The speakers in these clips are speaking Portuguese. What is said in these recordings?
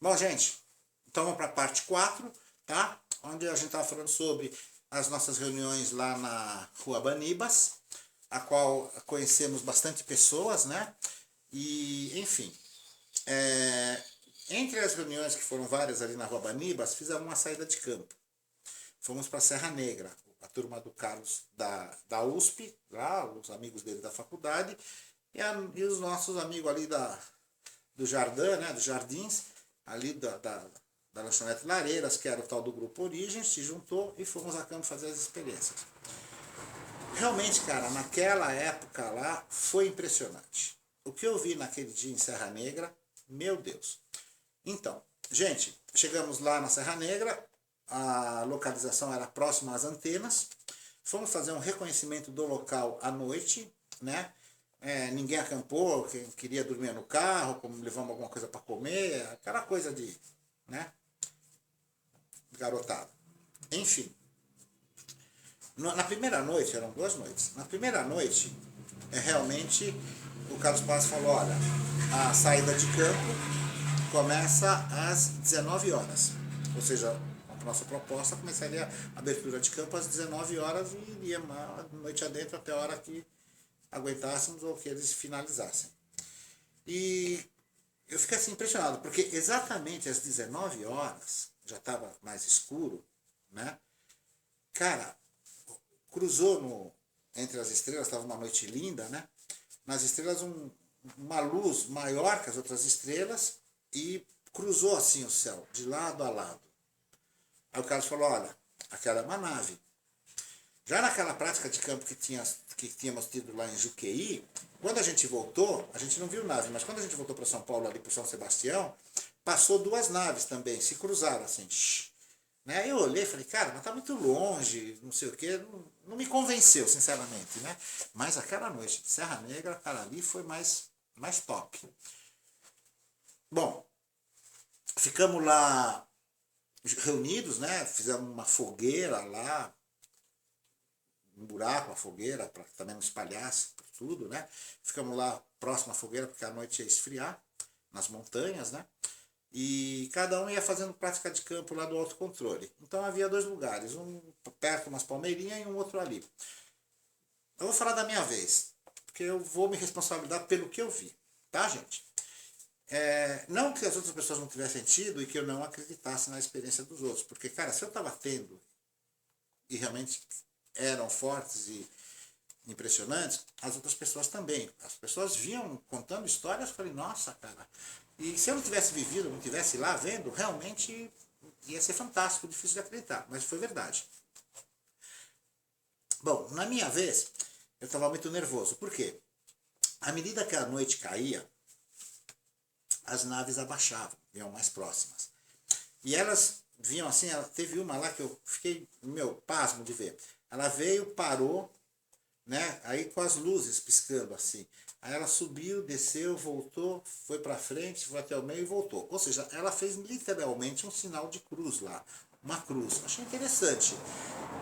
Bom, gente, então vamos para a parte 4, tá? Onde a gente estava falando sobre as nossas reuniões lá na Rua Banibas, a qual conhecemos bastante pessoas, né? E, enfim, é, entre as reuniões que foram várias ali na Rua Banibas, fizemos uma saída de campo. Fomos para a Serra Negra, a turma do Carlos da USP, lá, os amigos dele da faculdade, e os nossos amigos ali do Jardim, né, dos Jardins, ali da lanchonete Lareiras, que era o tal do Grupo Origem, se juntou e fomos a campo fazer as experiências. Realmente, cara, naquela época lá, foi impressionante. O que eu vi naquele dia em Serra Negra, meu Deus. Então, gente, chegamos lá na Serra Negra, a localização era próxima às antenas, fomos fazer um reconhecimento do local à noite, né? Ninguém acampou, quem queria dormir no carro, como levamos alguma coisa para comer, aquela coisa de, né, garotada. Enfim, na primeira noite, eram 2 noites, na primeira noite, realmente, o Carlos Paz falou, olha, a saída de campo começa às 19 horas, ou seja, a nossa proposta começaria a abertura de campo às 19 horas e iria uma noite adentro até a hora que aguentássemos ou que eles finalizassem. E eu fiquei assim impressionado, porque exatamente às 19 horas, já estava mais escuro, né? Cara, cruzou entre as estrelas, estava uma noite linda, né? Nas estrelas uma luz maior que as outras estrelas e cruzou assim o céu, de lado a lado. Aí o Carlos falou, olha, aquela é uma nave. Já naquela prática de campo que tínhamos tido lá em Juqueí, quando a gente voltou, a gente não viu nave, mas quando a gente voltou para São Paulo, ali para São Sebastião, passou 2 naves também, se cruzaram assim. Né? Eu olhei e falei, cara, mas tá muito longe, não sei o quê, não me convenceu, sinceramente, né? Mas aquela noite de Serra Negra, cara, ali foi mais top. Bom, ficamos lá reunidos, né? Fizemos uma fogueira lá, um buraco, a fogueira, para que também não espalhasse por tudo, né? Ficamos lá próximo à fogueira, porque a noite ia esfriar, nas montanhas, né? E cada um ia fazendo prática de campo lá do autocontrole. Então havia 2 lugares, um perto, umas palmeirinhas, e um outro ali. Eu vou falar da minha vez, porque eu vou me responsabilizar pelo que eu vi, tá, gente? Não que as outras pessoas não tivessem tido e que eu não acreditasse na experiência dos outros, porque, cara, se eu estava tendo e realmente eram fortes e impressionantes, as outras pessoas também. As pessoas vinham contando histórias, eu falei, nossa, cara. E se eu não tivesse vivido, não tivesse lá vendo, realmente ia ser fantástico, difícil de acreditar, mas foi verdade. Bom, na minha vez, eu estava muito nervoso. Por quê? À medida que a noite caía, as naves abaixavam, iam mais próximas. E elas vinham assim, teve uma lá que eu fiquei, pasmo de ver. Ela veio, parou, né? Aí com as luzes piscando assim. Aí ela subiu, desceu, voltou, foi para frente, foi até o meio e voltou. Ou seja, ela fez literalmente um sinal de cruz lá, uma cruz. Achei interessante.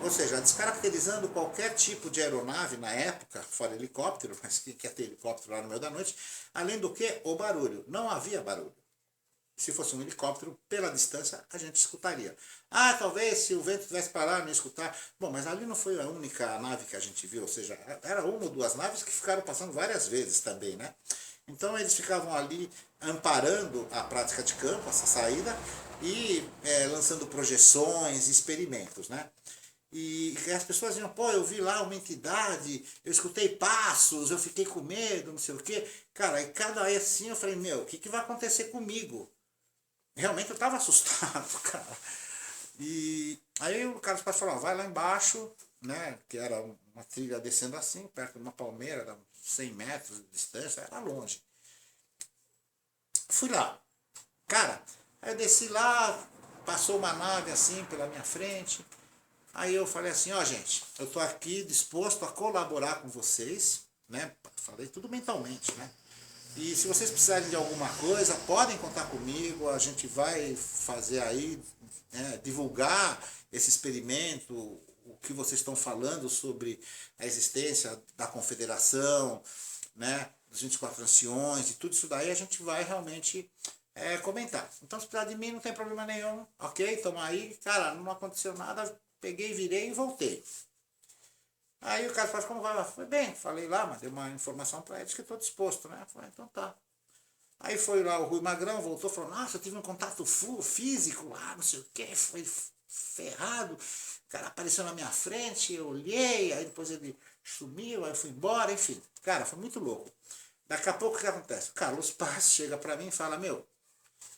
Ou seja, descaracterizando qualquer tipo de aeronave na época, fora helicóptero, mas que quer ter helicóptero lá no meio da noite, além do que o barulho. Não havia barulho. Se fosse um helicóptero, pela distância, a gente escutaria. Ah, talvez se o vento tivesse parado, não escutar. Bom, mas ali não foi a única nave que a gente viu, ou seja, era uma ou 2 naves que ficaram passando várias vezes também, né? Então eles ficavam ali amparando a prática de campo, essa saída, e lançando projeções, experimentos, né? E as pessoas diziam, pô, eu vi lá uma entidade, eu escutei passos, eu fiquei com medo, não sei o quê. Cara, e cada vez assim eu falei, o que vai acontecer comigo? Realmente eu estava assustado, cara. E aí o Carlos Paz falou, vai lá embaixo, né, que era uma trilha descendo assim, perto de uma palmeira, era 100 metros de distância, era longe. Fui lá. Cara, aí eu desci lá, passou uma nave assim pela minha frente. Aí eu falei assim, gente, eu estou aqui disposto a colaborar com vocês, né? Falei tudo mentalmente, né? E se vocês precisarem de alguma coisa, podem contar comigo, a gente vai fazer aí, divulgar esse experimento, o que vocês estão falando sobre a existência da confederação, né, dos 24 anciões e tudo isso daí a gente vai realmente comentar. Então, se precisar de mim, não tem problema nenhum. Ok, tamo aí. Cara, não aconteceu nada. Peguei, virei e voltei. Aí o cara falou, como vai? Foi bem, falei lá, mas dei uma informação para eles que estou disposto, né? Falei, então tá. Aí foi lá o Rui Magrão, voltou, falou, nossa, eu tive um contato físico lá, não sei o que, foi ferrado. O cara apareceu na minha frente, eu olhei, aí depois ele sumiu, aí eu fui embora, enfim. Cara, foi muito louco. Daqui a pouco o que acontece? O Carlos Paz chega para mim e fala, meu,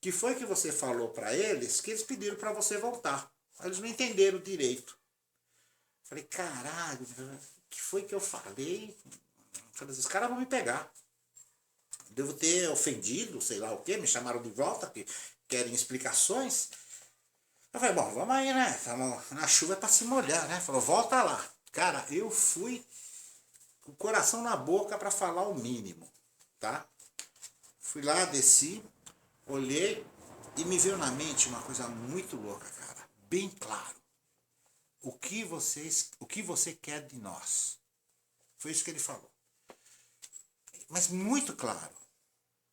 que foi que você falou para eles que eles pediram para você voltar? Eles não entenderam direito. Falei, caralho, o que foi que eu falei? Falei, os caras vão me pegar. Devo ter ofendido, sei lá o quê, me chamaram de volta, que querem explicações. Eu falei, bom, vamos aí, né? Na chuva é pra se molhar, né? Falou, volta lá. Cara, eu fui com o coração na boca para falar o mínimo, tá? Fui lá, desci, olhei e me veio na mente uma coisa muito louca, cara. Bem claro. O que você quer de nós? Foi isso que ele falou. Mas muito claro.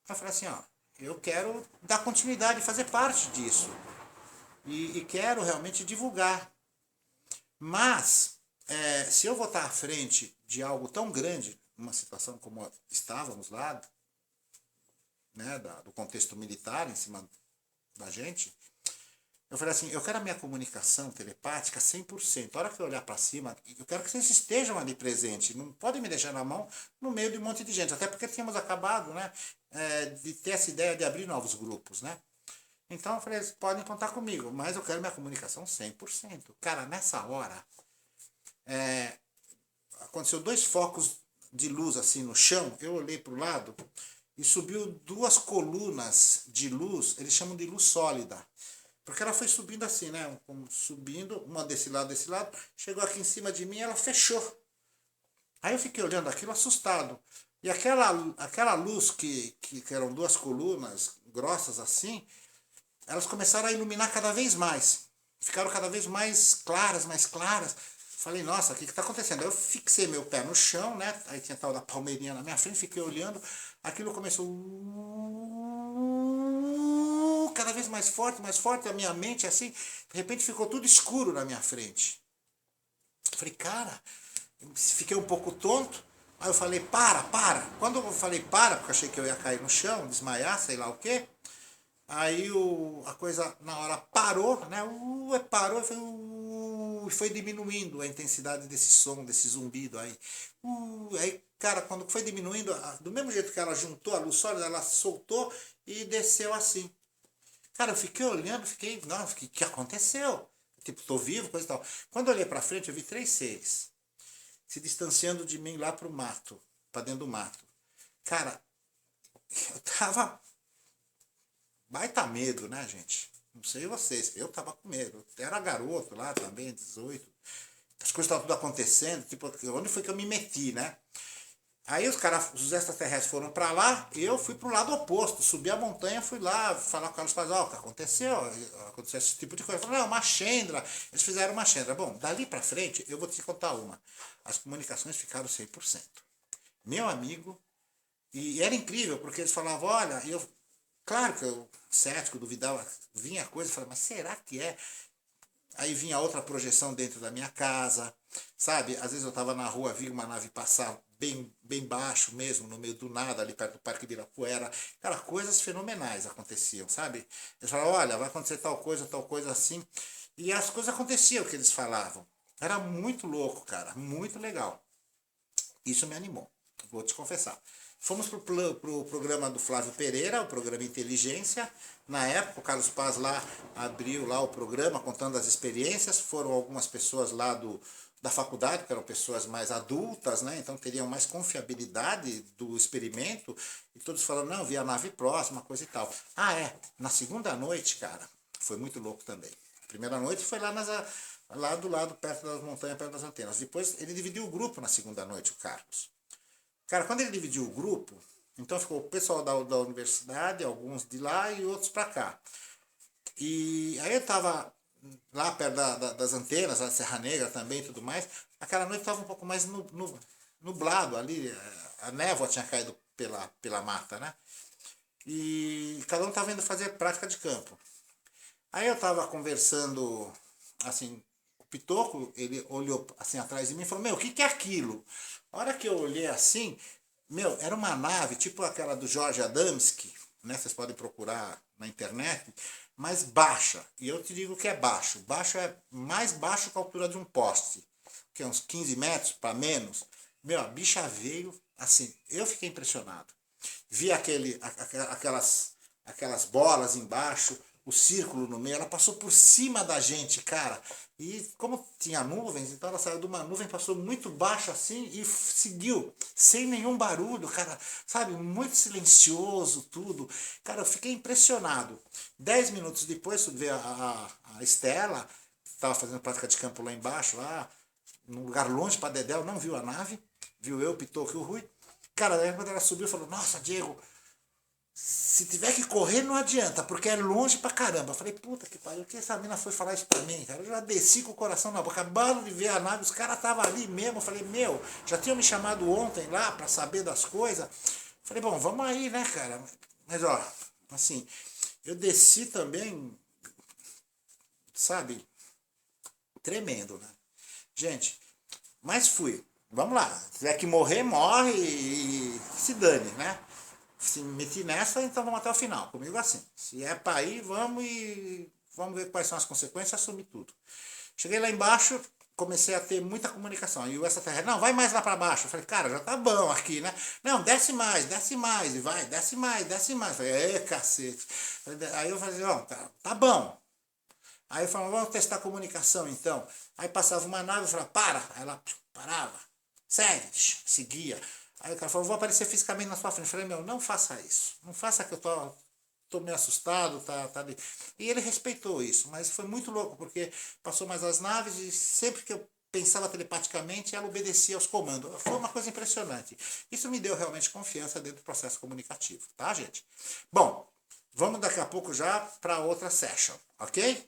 Eu falei assim, ó, eu quero dar continuidade, fazer parte disso. E quero realmente divulgar. Mas, se eu vou estar à frente de algo tão grande, uma situação como estávamos lá, né, do contexto militar em cima da gente, eu falei assim, eu quero a minha comunicação telepática 100%. A hora que eu olhar para cima, eu quero que vocês estejam ali presentes. Não podem me deixar na mão no meio de um monte de gente. Até porque tínhamos acabado, né, de ter essa ideia de abrir novos grupos, né? Então eu falei, eles podem contar comigo, mas eu quero minha comunicação 100%. Cara, nessa hora, aconteceu 2 focos de luz assim no chão. Eu olhei para o lado e subiu 2 colunas de luz, eles chamam de luz sólida. Porque ela foi subindo assim, né? Subindo, uma desse lado, chegou aqui em cima de mim e ela fechou. Aí eu fiquei olhando aquilo assustado. E aquela luz que eram 2 colunas grossas assim, elas começaram a iluminar cada vez mais. Ficaram cada vez mais claras, mais claras. Falei, nossa, o que está acontecendo? Aí eu fixei meu pé no chão, né? Aí tinha tal da palmeirinha na minha frente, fiquei olhando. Aquilo começou cada vez mais forte, a minha mente assim, de repente ficou tudo escuro na minha frente. Falei, cara, fiquei um pouco tonto. Aí eu falei, para. Quando eu falei para, porque achei que eu ia cair no chão, desmaiar, sei lá o quê. Aí a coisa na hora parou, né? Parou e foi diminuindo a intensidade desse som, desse zumbido aí. Aí, cara, quando foi diminuindo, do mesmo jeito que ela juntou a luz sólida, ela soltou e desceu assim. Cara, eu fiquei olhando, não, o que aconteceu? Tipo, tô vivo, coisa e tal. Quando eu olhei pra frente, eu vi 3 seres se distanciando de mim lá pro mato, pra dentro do mato. Cara, eu tava baita medo, né, gente? Não sei vocês, eu tava com medo. Eu era garoto lá também, 18. As coisas estavam tudo acontecendo, tipo, onde foi que eu me meti, né? Aí os extraterrestres foram para lá, eu fui para o lado oposto, subi a montanha, fui lá falar com o Carlos Paz, o que aconteceu? Aconteceu esse tipo de coisa. Eu falei, não, uma Chendra, eles fizeram uma Chendra. Bom, dali para frente, eu vou te contar uma. As comunicações ficaram 100%. Meu amigo, e era incrível, porque eles falavam, olha, claro que eu, cético, duvidava, vinha a coisa, eu falava, mas será que é? Aí vinha outra projeção dentro da minha casa, sabe? Às vezes eu estava na rua, vi uma nave passar bem baixo mesmo, no meio do nada, ali perto do Parque Ibirapuera. Cara, coisas fenomenais aconteciam, sabe? Eles falavam, olha, vai acontecer tal coisa assim. E as coisas aconteciam que eles falavam. Era muito louco, cara, muito legal. Isso me animou, vou te confessar. Fomos pro programa do Flávio Pereira, o programa Inteligência. Na época, o Carlos Paz lá abriu lá o programa, contando as experiências. Foram algumas pessoas lá da faculdade, que eram pessoas mais adultas, né? Então teriam mais confiabilidade do experimento. E todos falando, não, vi a nave próxima, coisa e tal. Na segunda noite, cara, foi muito louco também. A primeira noite foi lá do lado, perto das montanhas, perto das antenas. Depois ele dividiu o grupo na segunda noite, o Carlos. Cara, quando ele dividiu o grupo, então ficou o pessoal da universidade, alguns de lá e outros para cá. E aí eu tava lá perto das antenas, da Serra Negra também e tudo mais. Aquela noite tava um pouco mais nublado ali, a névoa tinha caído pela mata, né? E cada um estava indo fazer prática de campo. Aí eu estava conversando, assim, o Pitoco, ele olhou assim atrás de mim e falou, meu, o que que é aquilo? A hora que eu olhei assim, meu, era uma nave, tipo aquela do Jorge Adamski, né? Vocês podem procurar na internet, mas baixa. E eu te digo que é baixo. Baixo é mais baixo que a altura de um poste, que é uns 15 metros para menos. Meu, a bicha veio, assim, eu fiquei impressionado. Vi aquelas bolas embaixo, o círculo no meio, ela passou por cima da gente, cara. E como tinha nuvens, então ela saiu de uma nuvem, passou muito baixo assim e seguiu, sem nenhum barulho, cara, sabe, muito silencioso, tudo. Cara, eu fiquei impressionado. 10 minutos depois, veio a Estela, estava fazendo prática de campo lá embaixo, lá, num lugar longe para Dedéu, não viu a nave, viu eu, o Pitoco e o Rui. Cara, daí quando ela subiu, falou, nossa, Diego, se tiver que correr, não adianta, porque é longe pra caramba. Eu falei, puta que pariu, que essa mina foi falar isso pra mim, cara? Eu já desci com o coração na boca, acabaram de ver a nave, os caras estavam ali mesmo. Eu falei, meu, já tinham me chamado ontem lá pra saber das coisas. Eu falei, bom, vamos aí, né, cara? Mas, ó, assim, eu desci também, sabe, tremendo, né? Gente, mas fui. Vamos lá, se tiver que morrer, morre e se dane, né? Se meti nessa, então vamos até o final. Comigo assim. Se é para ir, vamos e vamos ver quais são as consequências, assumir tudo. Cheguei lá embaixo, comecei a ter muita comunicação. E o extraterrestre, não, vai mais lá para baixo. Eu falei, cara, já tá bom aqui, né? Não, desce mais. E vai, desce mais. Eu falei, cacete. Aí eu falei, ó, tá bom. Aí eu falava, vamos testar a comunicação então. Aí passava uma nave, eu falava, para. Aí ela parava, segue, seguia. Aí o cara falou, vou aparecer fisicamente na sua frente. Eu falei, meu, não faça isso. Não faça que eu tô meio assustado, tá ali. E ele respeitou isso, mas foi muito louco, porque passou mais as naves e sempre que eu pensava telepaticamente, ela obedecia aos comandos. Foi uma coisa impressionante. Isso me deu realmente confiança dentro do processo comunicativo, tá, gente? Bom, vamos daqui a pouco já para outra session, ok?